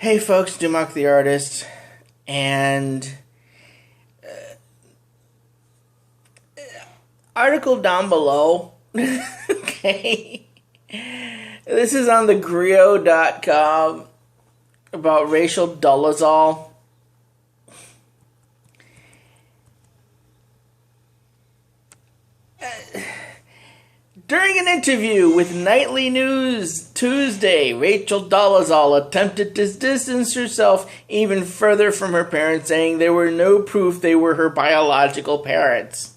Hey folks, Dumock the artist, and article down below, okay, this is on the Grio.com about racial Dolezal. During an interview with Nightly News Tuesday, Rachel Dolezal attempted to distance herself even further from her parents, saying there were no proof they were her biological parents.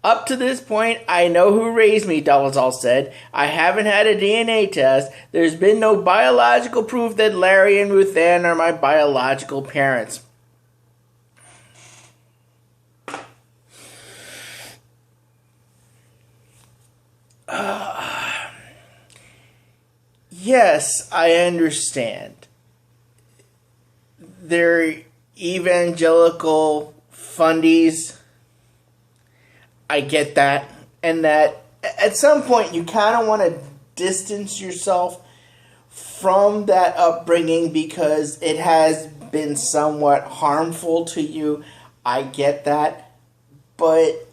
Up to this point, I know who raised me, Dolezal said. I haven't had a DNA test. There's been no biological proof that Larry and Ruth Ann are my biological parents. Yes, I understand. They're evangelical fundies. I get that. And that at some point you kind of want to distance yourself from that upbringing because it has been somewhat harmful to you. I get that. But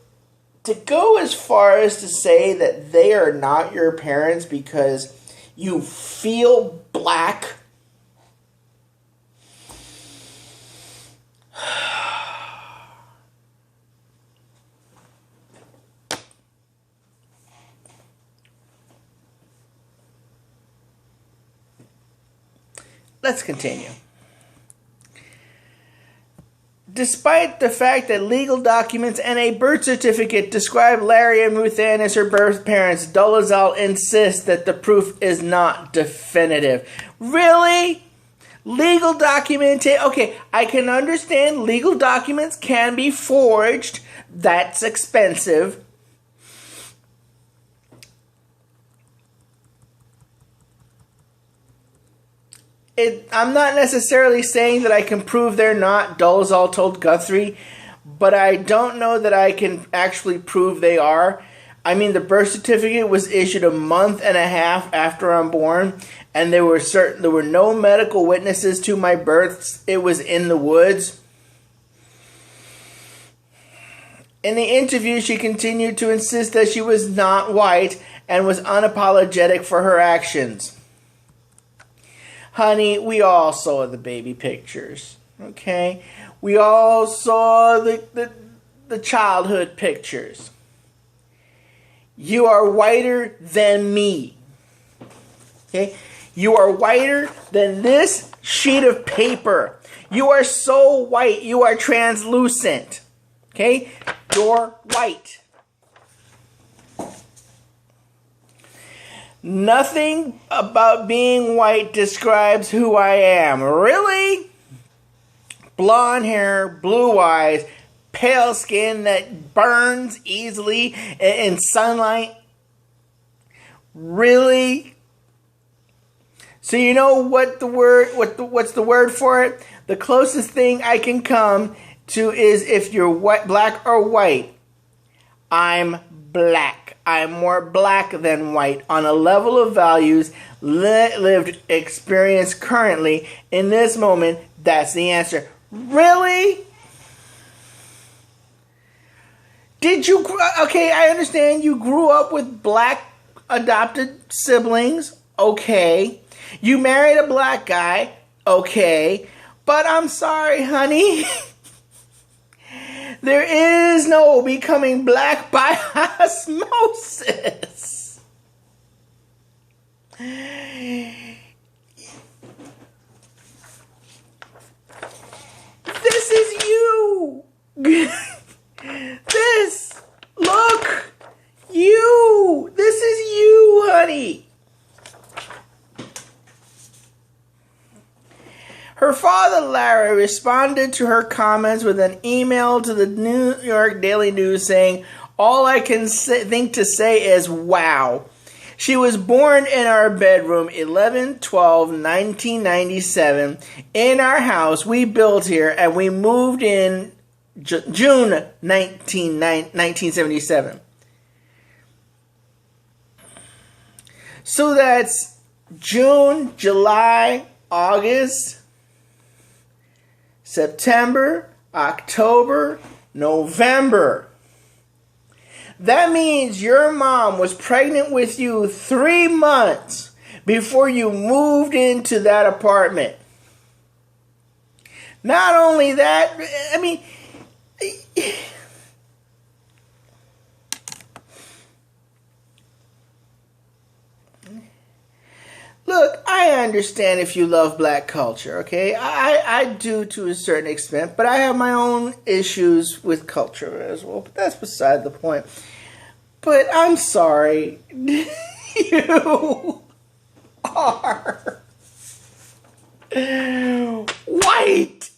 to go as far as to say that they are not your parents because you feel black, let's continue. Despite the fact that legal documents and a birth certificate describe Larry and Ruth Ann as her birth parents, Dolezal insists that the proof is not definitive. Really? Legal documentation? Okay, I can understand legal documents can be forged. That's expensive. I'm not necessarily saying that I can prove they're not, Dolezal told Guthrie, but I don't know that I can actually prove they are. I mean, the birth certificate was issued a month and a half after I'm born, and there were no medical witnesses to my births. It was in the woods. In the interview, she continued to insist that she was not white and was unapologetic for her actions. Honey, we all saw the baby pictures, okay? We all saw the childhood pictures. You are whiter than me, okay? You are whiter than this sheet of paper. You are so white, you are translucent, okay? You're white. Nothing about being white describes who I am. Really? Blonde hair, blue eyes, pale skin that burns easily in sunlight. Really? So you know what what's the word for it? The closest thing I can come to is if you're white, black or white. I'm black. I'm more black than white on a level of values, lived experience currently. In this moment, that's the answer. Really? Did you... Okay, I understand you grew up with black adopted siblings. Okay. You married a black guy. Okay. But I'm sorry, honey. There is no becoming black by osmosis. This is you. Look, you. This is you, honey. Her father, Larry, responded to her comments with an email to the New York Daily News saying, all I can think to say is, wow. She was born in our bedroom 11/12/1997 in our house we built here, and we moved in June 1977. So that's June, July, August, September, October, November. That means your mom was pregnant with you 3 months before you moved into that apartment. Not only that, I mean, look, I understand if you love black culture, okay? I do to a certain extent, but I have my own issues with culture as well. But that's beside the point. But I'm sorry. You are white.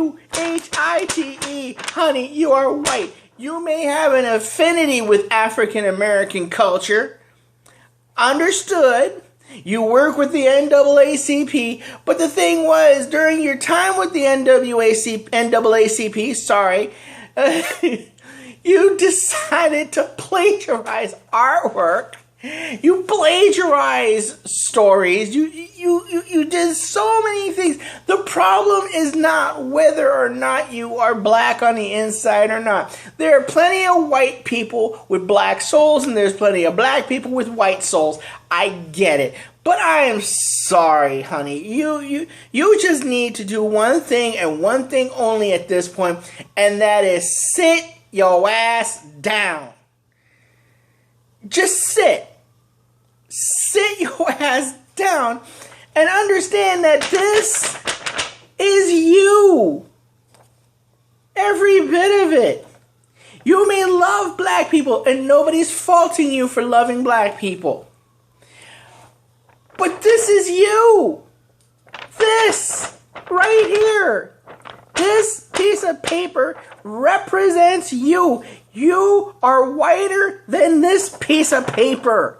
WHITE, honey, you are white. You may have an affinity with African American culture. Understood. You work with the NAACP, but the thing was, during your time with the NAACP, you decided to plagiarize artwork. You plagiarize stories. You did so many things. The problem is not whether or not you are black on the inside or not. There are plenty of white people with black souls, and there's plenty of black people with white souls. I get it. But I am sorry, honey. You just need to do one thing and one thing only at this point, and that is sit your ass down. Just sit. Sit your ass down and understand that this is you. Every bit of it. You may love black people, and nobody's faulting you for loving black people. But this is you. This right here. This piece of paper represents you. You are whiter than this piece of paper.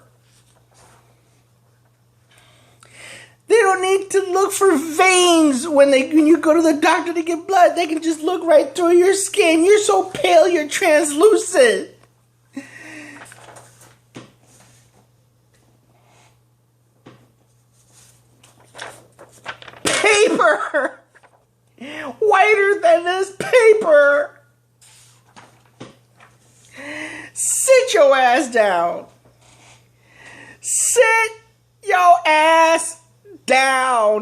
They don't need to look for veins when you go to the doctor to get blood. They can just look right through your skin. You're so pale, you're translucent. Paper! Whiter than this paper! Sit your ass down. Sit your ass down.